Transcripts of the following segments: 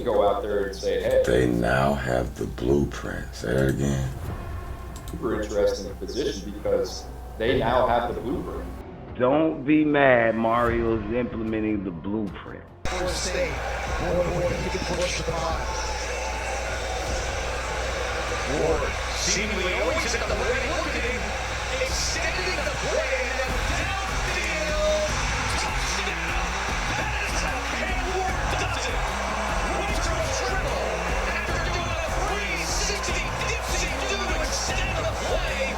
to go out there and say, hey. They now have the blueprint. Say that again. Super interesting position because they now have the blueprint. Don't be mad, Mario's implementing the blueprint. State, Ward pushed the ball. Ward seemingly always at the right looking, extending the play, and then downfield, touchdown. That is how Ken Ward does it. Retro triple after doing a 360 dipsy do to extend the play.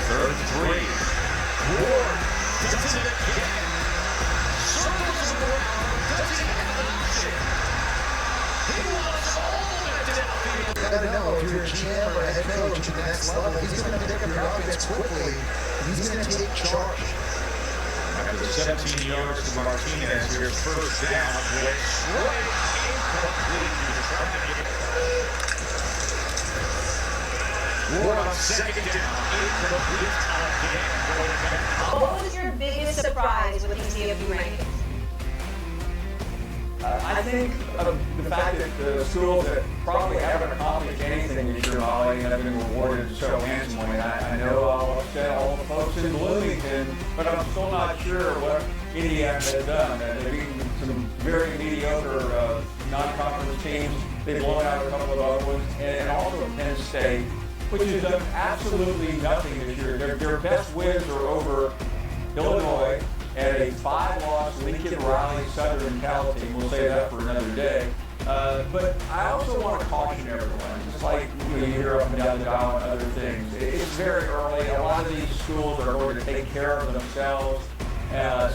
Third three. Ward does it again. Circles around. Does he have an option? He wants all of it downfield. You gotta know if you're a GM or a head coach at the next level, he's gonna pick up your offense quickly. He's gonna take charge. After the 17 yards to Martinez, here's first down. With straight incomplete. Ward on second down. Incomplete again. What was your biggest surprise with these DFB rankings? I think the fact that the schools that probably haven't accomplished anything this year, Molly, have been rewarded so handsomely. I know I'll upset all the folks in Bloomington, but I'm still not sure what Indiana has done. They've beaten some very mediocre non-conference teams. They've blown out a couple of other ones, and also Penn State, which has done absolutely nothing this year. Their best wins are over Illinois and a 5-loss Lincoln Riley Southern Cal team. We'll say that for another day. But I also want to caution everyone, just like you hear up and down the dial and other things. It's very early. A lot of these schools are going to take care of themselves.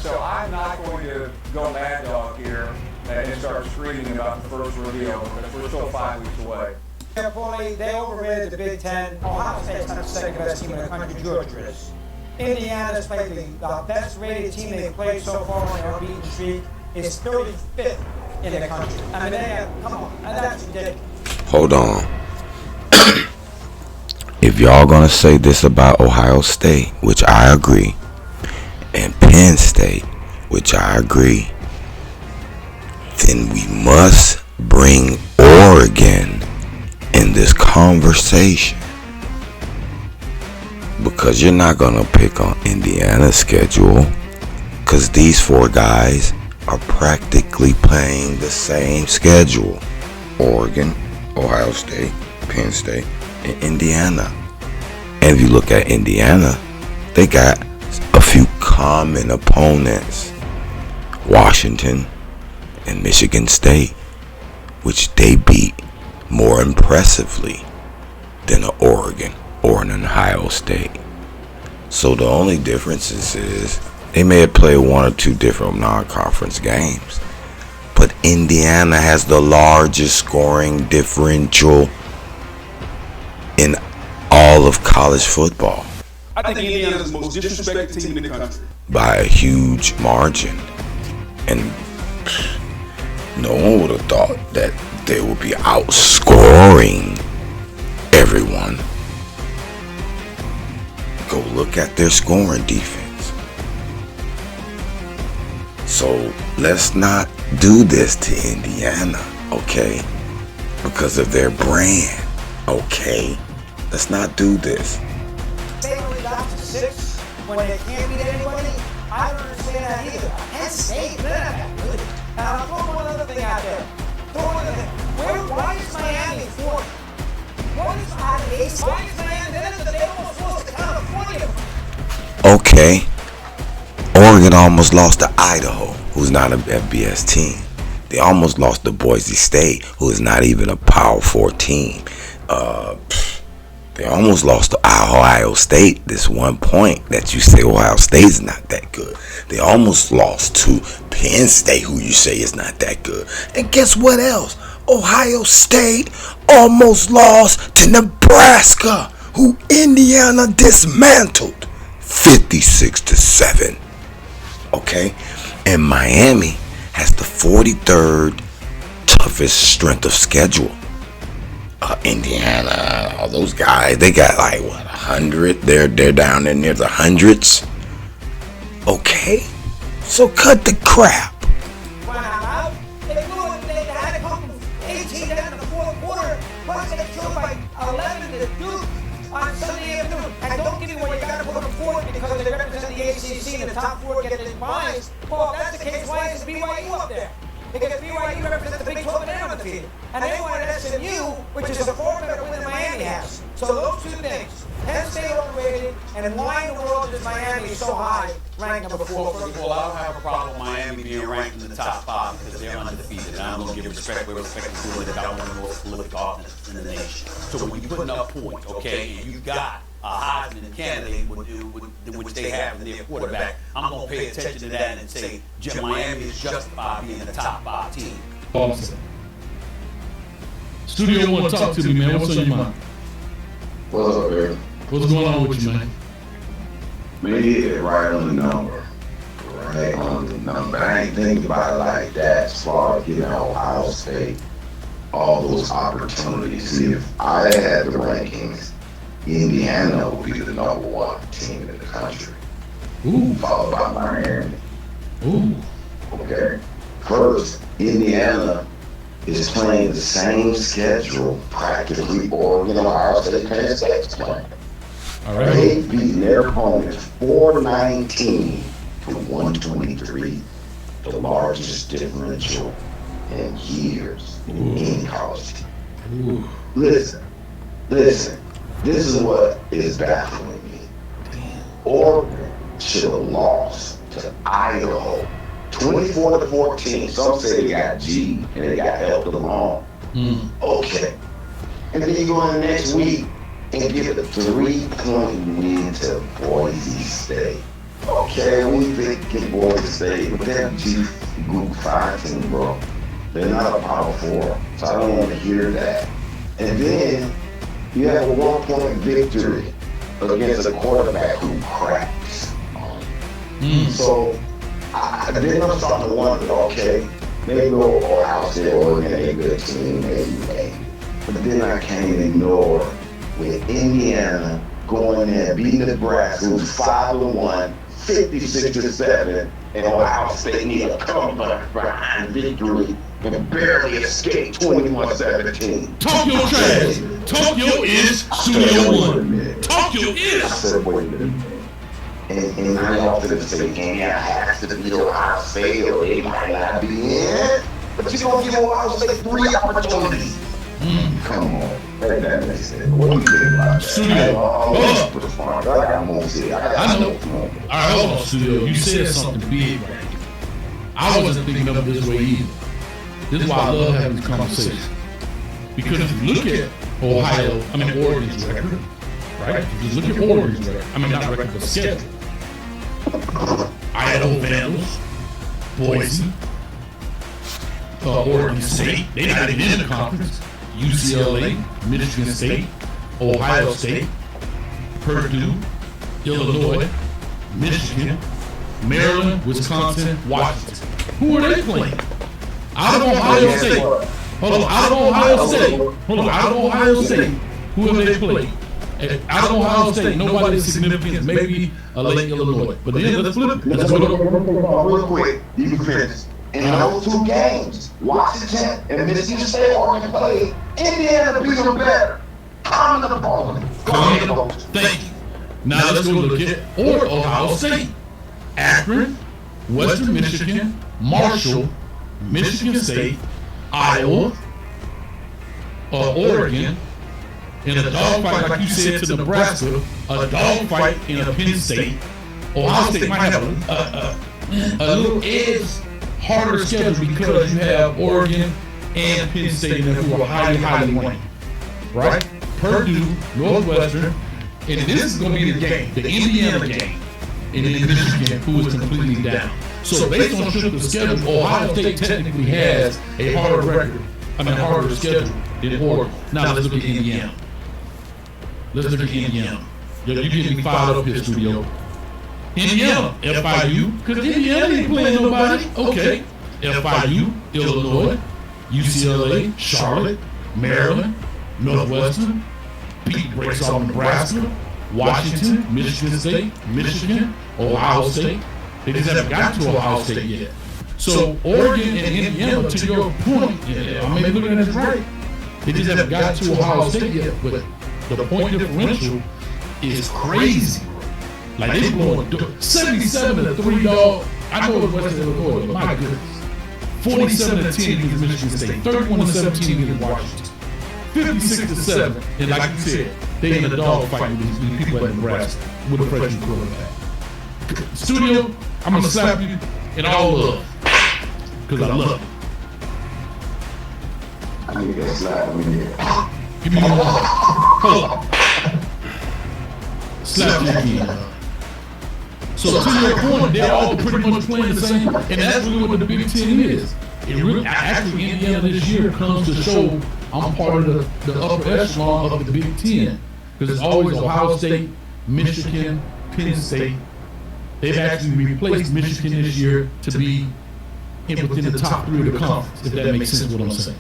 So I'm not going to go mad dog here and start screaming about the first reveal because we're still 5 weeks away. They overrated the Big Ten. Ohio State's not the second best team in the country. Georgia is. Indiana's played the best rated team they've played so far on their unbeaten streak. Is 35th in the country. I mean, they have, come on, that's ridiculous. Hold on. If y'all gonna say this about Ohio State, which I agree, and Penn State, which I agree, then we must bring Oregon in this conversation, because you're not gonna pick on Indiana's schedule, because these 4 guys are practically playing the same schedule: Oregon, Ohio State, Penn State, and Indiana. And if you look at Indiana, they got a few common opponents: Washington and Michigan State, which they beat more impressively than an Oregon or an Ohio State. So the only difference is they may have played 1 or 2 different non-conference games, but Indiana has the largest scoring differential in all of college football. I think Indiana is the most disrespected team in the country by a huge margin. And no one would have thought that they would be outscoring everyone. Go look at their scoring defense. So let's not do this to Indiana, okay? Because of their brand, okay? Let's not do this. They only got to 6 when they can't beat anybody. I don't understand that either. Penn State, they're not that good. And I'll throw one other thing out there. Why is Miami 4th? What is out of 8? Why is Miami? They almost lost to California. Okay. Oregon almost lost to Idaho, who's not an FBS team. They almost lost to Boise State, who is not even a Power 4 team. They almost lost to Ohio State. This one point that you say Ohio State's not that good. They almost lost to Penn State, who you say is not that good. And guess what else? Ohio State almost lost to Nebraska, who Indiana dismantled 56-7. Okay? And Miami has the 43rd toughest strength of schedule. Indiana, all those guys, they got like what, 100? They're down in near the hundreds. Okay, So cut the crap. Why not? They blew it. They had to come from 18 down in the fourth quarter. Plus, they killed by 11 to Duke on Sunday afternoon. And don't give me what you got to put them forward because they represent the ACC and the top four get the buys. Well, if that's the case, why is BYU up there? Because BYU represents the Big 12 and they're undefeated. And they wanted SMU, which is a far better win than Miami has. So those two things, Penn State overrated, and why in the world is Miami so high, ranked number 4? Well, I don't have a problem with Miami being ranked in the top 5 because they're undefeated. And I'm going to give respect where respect is due. They've got one of the most prolific offenses in the nation. So when you're putting up points, okay, and you got a Heisman candidate, which they have in their quarterback, I'm going to pay attention to that and say Miami is justified being the top 5 team. Awesome. Studio One, talk to me, man. What's on your mind? What's up, baby? What's going on with you, man? Man, you hit it right on the number. Right on the number. I ain't thinking about it like that as far as getting Ohio State, all those opportunities. See, if I had the rankings, Indiana would be the number 1 team in the country. Ooh. Followed by Miami. Ooh. Okay. First, Indiana is playing the same schedule practically Oregon, Ohio State, Penn State's playing. All right. They beat their opponents 419 to 123, the largest differential in years in any college team. Listen, this is what is baffling me. Oregon should have lost to Idaho 24-14. Some say they got G and they got helped along. Okay. And then you go in the next week and give a 3-point win to Boise State. Okay, we think Boise State, but they're G Group 5 team, bro. They're not a Power 4, so I don't want to hear that. And then you have a 1-point victory against a quarterback who cracks on you. So then I'm starting to wonder, okay, maybe Ohio State, Oregon ain't a good team, maybe. But then I can't ignore with Indiana going in, beating Nebraska, who's 5-1, 56-7, and Ohio State need a comeback behind victory and barely escape 21-17. Talk your trash. Tokyo is Studio One. Tokyo I is. said, wait a minute. And I often say, Indiana has to beat Ohio State or they might not be in. But you're going to give Ohio State 3 opportunities. Come on. That makes sense. What do you think about that? Studio. I know. All right, hold on, Studio. You said something big right here. I wasn't thinking of it this way either. This is why I love having this conversation. Because if you look at Oregon's record, right? If you look at Oregon's record, not record, but schedule. Idaho Vandals, Boise, Oregon State, they're not even in the conference. UCLA, Michigan State, Ohio State, Purdue, Illinois, Michigan, Maryland, Wisconsin, Washington. Who are they playing? Out of Ohio State. Hold on, out of Ohio State. Who have they played? Out of Ohio State, nobody is significant. Maybe Lake Illinois. But then let's flip it. Let's go real quick. You can finish. In those 2 games, Washington and Michigan State Oregon played. Indiana beat them better. Common opponent. Thank you. Now let's go look at Ohio State. Akron, Western Michigan, Marshall, Michigan State, Iowa, Oregon, in a dogfight, like you said, to Nebraska, a dogfight in a Penn State. Ohio State might have a little edge, harder schedule because you have Oregon and Penn State who are highly ranked, right? Purdue, Northwestern, and this is going to be the game, the Indiana game, and then Michigan, who is completely down. So based on strength of schedule, Ohio State technically has a harder record, harder schedule than Oregon. Now let's look at Indiana. Let's look at Indiana. Yo, you getting me fired up here, Studio. Indiana, FIU, because Indiana ain't playing nobody. Okay. FIU, Illinois, UCLA, Charlotte, Maryland, Northwestern, Pete breaks off Nebraska, Washington, Michigan State, Michigan, Ohio State, They just haven't gotten to Ohio State yet. So Oregon and Indiana, to your point, I may be looking at this right, they just haven't gotten to Ohio State yet, but the point differential is crazy. Like they blowing 77-3, dog. I know it's Western Illinois, but my goodness. 47-10 against Michigan State, 31-17 against Washington, 56-7, and like you said, they in a dog fight with these people at Nebraska with a freshman quarterback. Studio, I'm gonna slap you in all love, cause I love it. I need that slap me there. Give me your love. Hold on. Slap you again. So to your point, they're all pretty much playing the same, and that's really what the Big Ten is. It really, actually, Indiana this year comes to show I'm part of the upper echelon of the Big Ten, because it's always Ohio State, Michigan, Penn State. They've actually replaced Michigan this year to be within the top 3 of the conference, if that makes sense what I'm saying.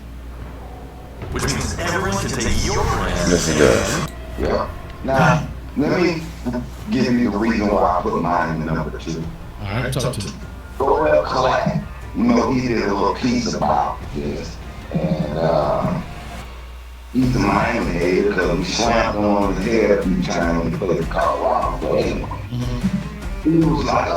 Which means everyone can take your plan. Yes, it does. Yeah. Now, let me give you the reason why I put mine in number 2. All right, talk to me. Joel Klatt, he did a little piece about this, and he's a Miami hater because we slammed him on his head a few times when he played Colorado. But anyway, he was like,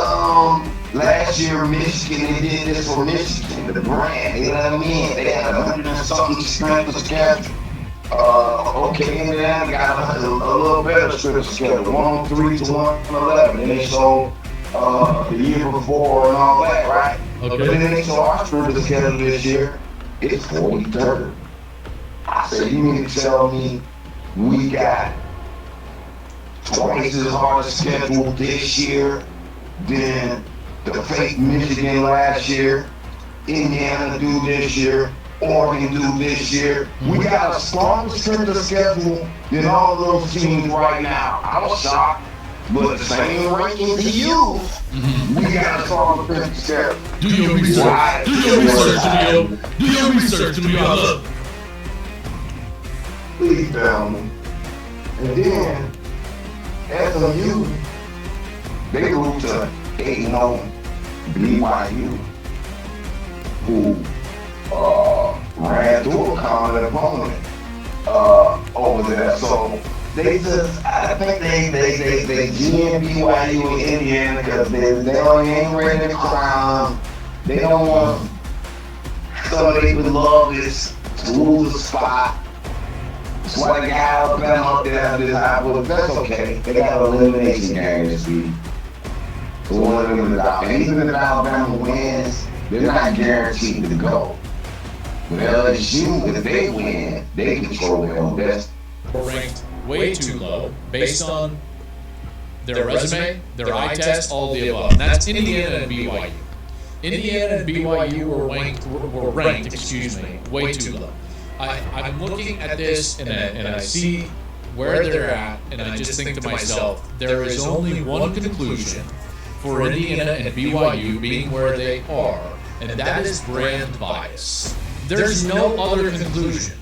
last year Michigan, they did this for Michigan, the brand, you know what I mean? They had 100 and something strength of schedule. Okay, Indiana got a little better strength of schedule, 103 to 111, and they showed the year before and all that, right? Okay. But then they saw our strength of schedule this year, it's 43rd. I said, you mean to tell me we got twice as hard a schedule this year than the fake Michigan last year, Indiana do this year, Oregon do this year. We got a stronger strength of schedule than all those teams right now. I was shocked, but the same ranking to you, we got a stronger strength of schedule. Do your research. Do your research, Studio. Do your research, Studio. I love it. Please tell me. And then, SMU, they moved to 8-0 BYU, who ran through a common opponent over there. So they just, I think they GM BYU and Indiana because they ain't ready to crown. They don't want somebody who love this to lose a spot. That's why they got Alabama up there this high, but that's okay. They got an elimination game this week. So one of them is out. And even if Alabama wins, they're not guaranteed to go. But LSU, if they win, they control their own destiny. We're ranked way too low based on their resume, their eye test, all the above. And that's Indiana and BYU. Indiana and BYU were ranked, way too low. I'm looking at this and I see where they're at, and I just think to myself, there is only one conclusion for Indiana and BYU being where they are, and that is brand bias. There's no other conclusion.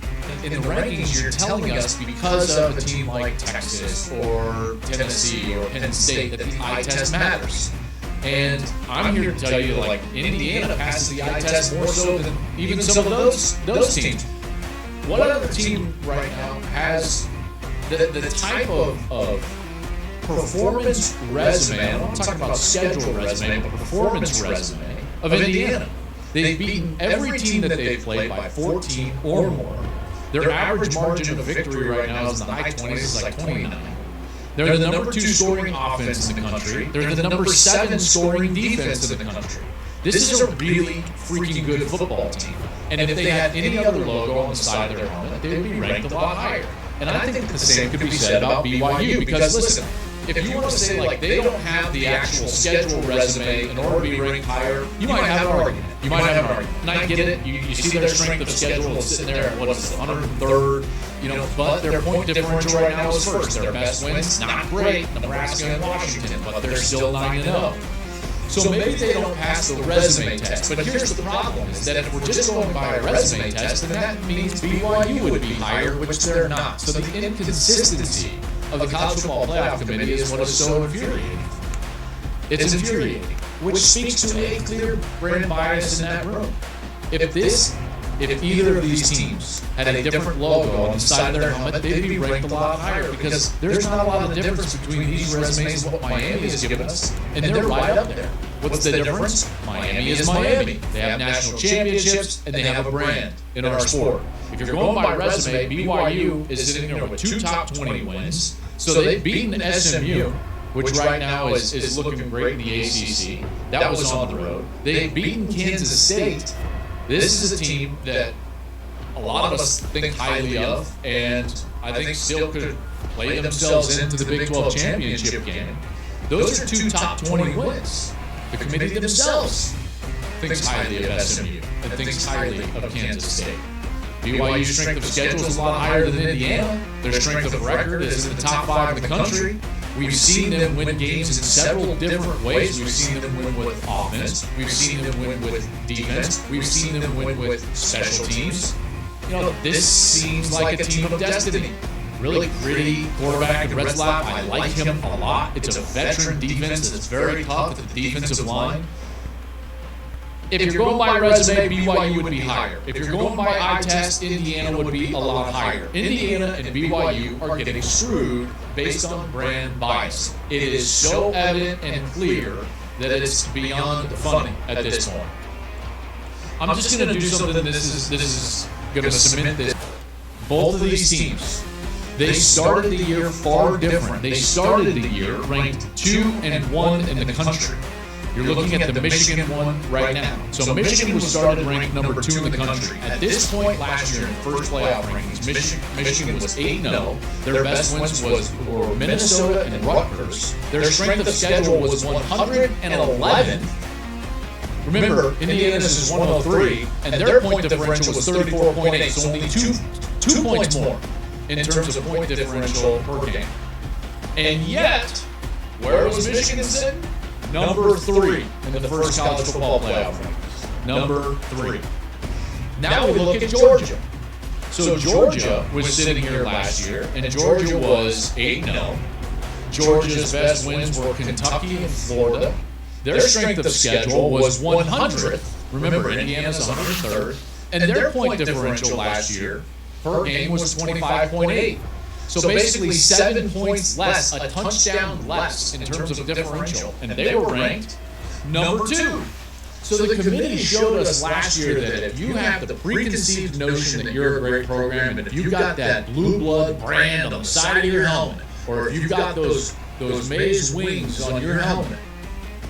In the rankings, you're telling us because of a team like Texas or Tennessee or Penn State that the eye test matters. And I'm here to tell you, like, Indiana passes the eye test more so than even some of those teams. What other team right now has the type of performance resume, I'm not talking about schedule resume, but performance resume of Indiana? They've beaten every team that they've played by 14 or more. Their average margin of victory right now is in the high 20s, it's like 29. They're the number 2 scoring offense in the country. They're the number 7 scoring defense in the country. This is a really freaking good football team. And if they had any other logo on the side of their helmet, they would be ranked a lot higher. And I think the same could be said about BYU, because listen, if you want to say like they don't have the actual schedule resume in order to be ranked higher, you might have an argument. You might have an argument. And I get it. You see their strength of schedule is sitting there at, what is it, 103rd, but their point differential right now is first. Their best wins, not great, Nebraska and Washington, but they're still 9-0. So maybe they don't pass the resume test. But here's the problem, is that if we're just going by a resume test, then that means BYU would be higher, which they're not. So the inconsistency of the College Football Playoff Committee is what is so infuriating. It's infuriating. which speaks to a clear brand bias in that room. If either of these teams had a different logo on the side of their helmet, they'd be ranked a lot higher because there's not a lot of difference between these resumes and what Miami has given us, and they're right up there. What's the difference? Miami is Miami. They have national championships, and they have a brand in our sport. If you're going by resume, BYU is sitting there with 2 top 20 wins, so they've beaten SMU, which right now is looking great in the ACC. That was on the road. They've beaten Kansas State. This is a team that a lot of us think highly of, and I think still could play themselves into the Big 12 championship game. Those are 2 top 20 wins. The committee themselves thinks highly of SMU and thinks highly of Kansas State. BYU's strength of schedule is a lot higher than Indiana. Their strength of record is in the top 5 in the country. We've seen them win games in several different ways. We've seen them win with offense. We've seen them win with defense. We've seen them win with special teams. This seems like a team of destiny. Really gritty quarterback in Retzlaff. I like him a lot. It's a veteran defense that's very tough at the defensive line. If you're going by resume, BYU would be higher. If you're going by eye test, Indiana would be a lot higher. Indiana and BYU are getting screwed based on brand bias. It is so evident and clear that it's beyond funny at this point. I'm just going to do something. This is going to cement this. Both of these teams, they started the year far different. They started the year ranked 2 and 1 in the country. You're looking at the Michigan one right now. So Michigan was started ranked number 2 in the country. At this point last year in first playoff rankings, Michigan was 8-0. Their best wins were Minnesota and Rutgers. Their strength of schedule was 111. Remember, Indiana's is 103, and their point differential was 34.8, so only two points more in terms of point differential per game. And yet, where was Michigan sitting? Number 3 in the first college football playoff rankings. Number 3. Now we look at Georgia. So Georgia was sitting here last year, and Georgia was 8-0. Georgia's best wins were Kentucky and Florida. Their strength of schedule was 100th. Remember, Indiana's 103rd. And their point differential last year per game was 25.8. So basically 7 points less, a touchdown less in terms of differential. And they were ranked number 2. So the committee showed us last year that if you have the preconceived notion that you're a great program, and if you've got that blue blood brand on the side of your helmet, or if you've got those maize wings on your helmet,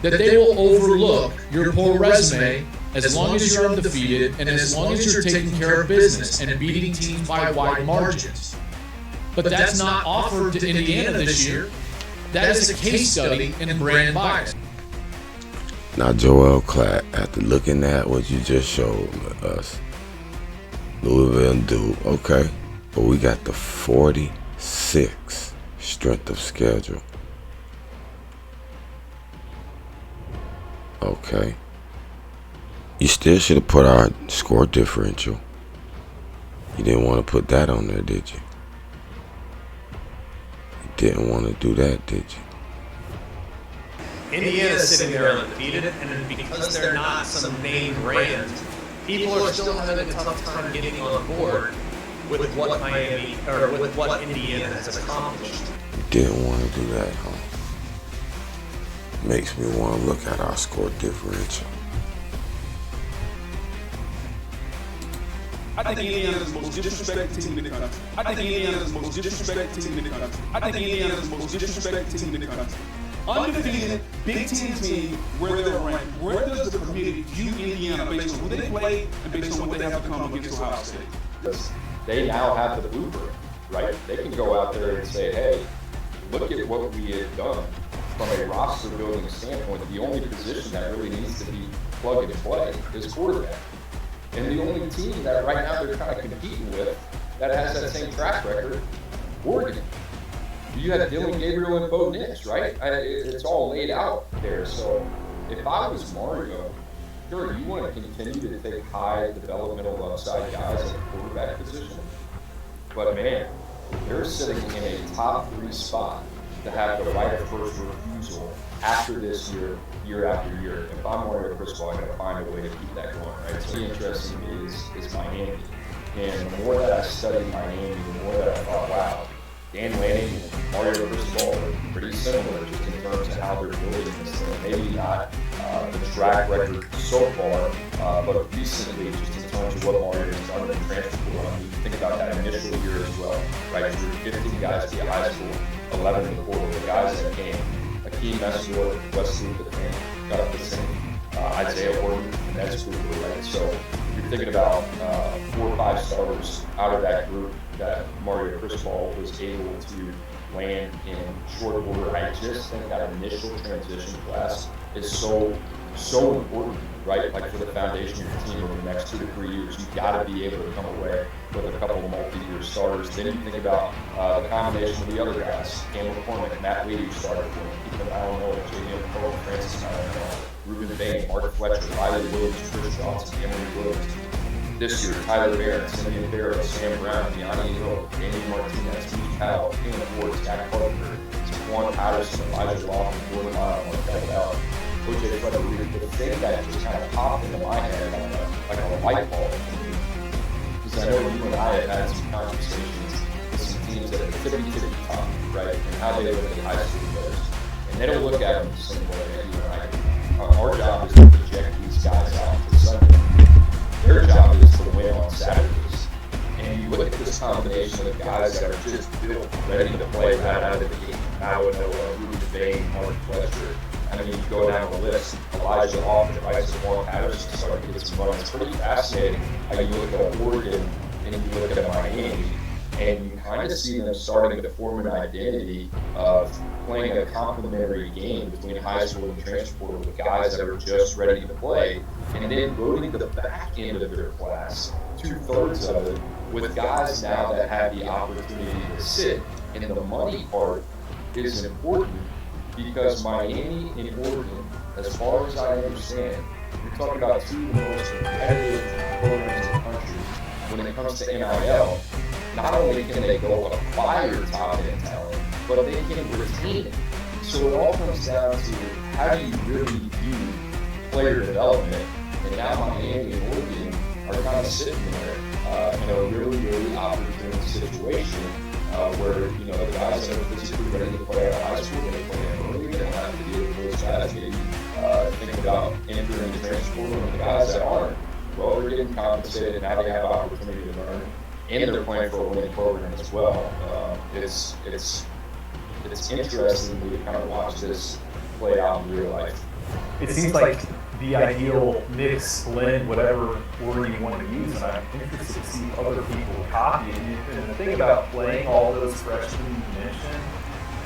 that they will overlook your poor resume as long as you're undefeated and as long as you're taking care of business and beating teams by wide margins. But that's not offered to Indiana this year. That is a case study in brand bias. Now, Joel Klatt, after looking at what you just showed us, Louisville and Duke, okay, but we got the 46th strength of schedule. Okay. You still should have put our score differential. You didn't want to put that on there, did you? Didn't want to do that, did you? Indiana's sitting there undefeated, and because they're not some name brand, people are still having a tough time getting on board with what Miami or with what Indiana has accomplished. You didn't want to do that, huh? Makes me want to look at our score differential. I think Indiana's the most disrespected team in the country. I think Indiana's the most disrespected team in the country. I think Indiana's the most disrespected team in the country. Undefeated, Big Ten team, where they're ranked. Where does the committee view Indiana based on who they play and based on what they have to come against Ohio State? They now have the blueprint, right? They can go out there and say, hey, look at what we have done. From a roster building standpoint, the only position that really needs to be plug and play is quarterback. And the only team that right now they're kind of competing with that has that same track record, Oregon. You had Dylan Gabriel and Bo Nix, right? It's all laid out there. So if I was Mario, sure, you want to continue to take high developmental upside guys at the quarterback position. But man, they're sitting in a top 3 spot to have the right of first refusal after this year after year. If I'm Mario Cristobal, I got to find a way to keep that going, right? So, interesting is Miami. And the more that I studied Miami, the more that I thought, wow, Dan Lanning and Mario Cristobal are pretty similar just in terms of how they're building this thing. Maybe not the track record so far, but recently, just in terms of what Mario has done in the transfer portal. I mean, you think about that initial year as well, right? There were 15 guys at high school, 11 in the portal. The guys that came, Akeem Messenger, Wesley, got the same, Isaiah Horton, and that's Cooper, right? So you're thinking about 4 or 5 starters out of that group that Mario Cristobal was able to land in short order. I just think that initial transition class is so important, right? Like for the foundation of your team over the next 2 to 3 years, you've got to be able to come away with a couple of multi-year starters. Then you think about the combination of the other guys, Cam McCormick, Matt Lee, who started for him, Ethan Allen, J.D. Cole, Francis Allen, Ruben Bain, Mark Fletcher, Riley Williams, Chris Johnson, Emory Williams. This year, Tyler Barron, Simeon Barrow, Sam Brown, Deani Hill, Danny Martinez, Steve Powell, Keenan Ford, Zach Carpenter, Jaquan Patterson, Elijah Lawson, Jordan Lyle, Markel Bell, O.J. Frederick. The thing that just kind of popped into my head like a light bulb, because I know you and I have had some conversations with some teams that are tippy top, right, and how they look at high school players. And they don't look at them the same way that you and I do. Our job is to project these guys out to Sunday. Their job is to win on Saturdays. And you look at this combination of guys that are just built, ready to play right out of the gate. Noah, Ruben Bain, Mark Fletcher. I mean, you go down the list, Elijah Hoffman, right? Jaquan Patterson started to get some run. It's pretty fascinating how you look at Oregon and you look at Miami, and you kind of see them starting to form an identity of playing a complementary game between high school and transfer portal with guys that are just ready to play, and then loading the back end of their class, 2/3 of it, with guys now that have the opportunity to sit. And the money part is important because Miami and Oregon, as far as I understand, you're talking about 2 of the most competitive programs in the country when it comes to NIL. Not only can they go acquire top-end talent, but they can retain it. So it all comes down to how do you really view player development. And now Miami and Oregon are kind of sitting there in a really opportune situation where, you know, the guys that are physically ready to play out of high school, they play early, they don't have to deal with those guys. Maybe think about entering the transfer portal, and the guys that aren't, well, they're getting compensated, and now they have opportunity to learn. And they're playing for a winning program as well. It's interesting to kind of watch this play out in real life. It seems like the ideal mix, blend, whatever word you want to use, and I'm interested to see other people copy it. And the thing about playing all those freshmen you mentioned,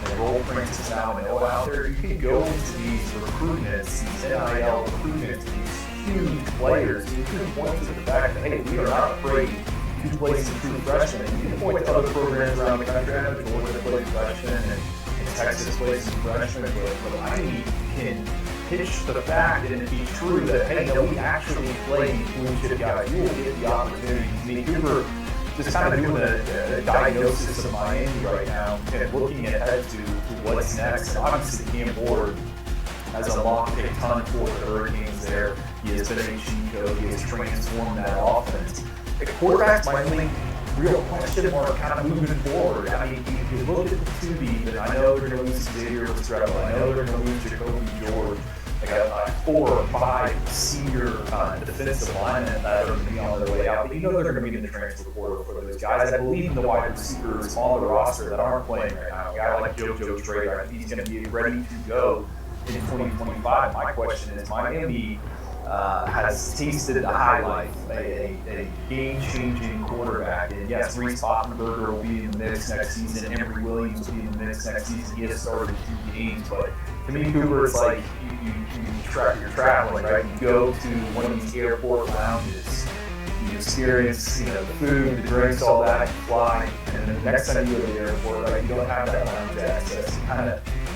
and roll Francis now and Noah out there, you can go into these recruitments, these NIL recruitments, these huge players, and you can point to the fact that, hey, we are not afraid to play some true freshmen. And you can point to other programs around the country. I know Georgia plays freshmen, and Texas plays some freshmen, but I can pitch the fact and it be true that, hey, no, we actually play blue chip guys. You will get the opportunity. I mean, Cooper just kind of doing a diagnosis of Miami right now and looking ahead to what's next. And obviously, Cam Ward has unlocked a ton for the Hurricanes there. He has been a cheat code. He has transformed that offense. The quarterback's my only real question mark kind of moving forward. I mean, you look at the 2 deep, and I know they're going to lose Xavier Lastrell. I know they're going to lose Jacoby George. Like a 4 or 5 senior defensive linemen that are going to be on their way out. But you know they're going to be in the transfer portal for those guys. I believe in the wide receivers on the roster that aren't playing right now. A guy like JoJo Trader, I think he's going to be ready to go in 2025. My question is, Miami has tasted the high life, a game-changing quarterback. And yes, Reese Offenberger will be in the mix next season. Emory Williams will be in the mix next season. He has started 2 games, but to me, Cooper, it's like you're traveling, right? You go to one of these airport lounges, you experience, you know, the food, the drinks, all that, you fly, and then the next time you go to the airport, right, you don't have that lounge access.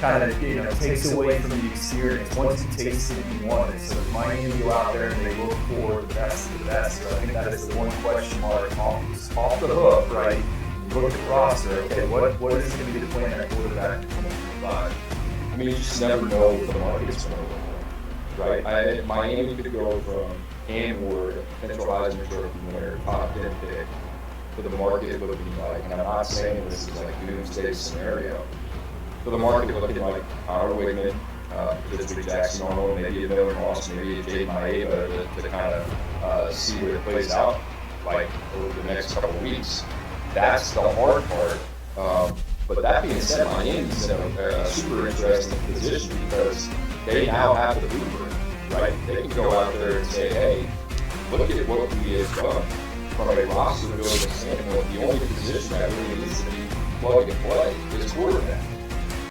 Kind of, you know, takes away from the experience. Once you taste it, you want it. So if Miami go out there and they look for the best of the best, so I think that is the one question mark off the hook, right? You look at the roster, okay, what is going to be the plan at quarterback in 2025? But I mean, you just never know what the market's going to look like, right? Miami could go from Cam Ward, potential Heisman Trophy winner, top 10 pick, to the market looking like, and I'm not saying this is like doomsday scenario, for the market looking like Connor Wigman, Fitzgerald Jackson Arnold, maybe a Miller Moss, maybe a Jay Maeva to kind of see where it plays out like over the next couple of weeks. That's the hard part. But that being said, Miami's in a super interesting position because they now have the blueprint, right? They can go out there and say, hey, look at what we have done. From a roster building standpoint, the only position that really needs to be plug and play is quarterback.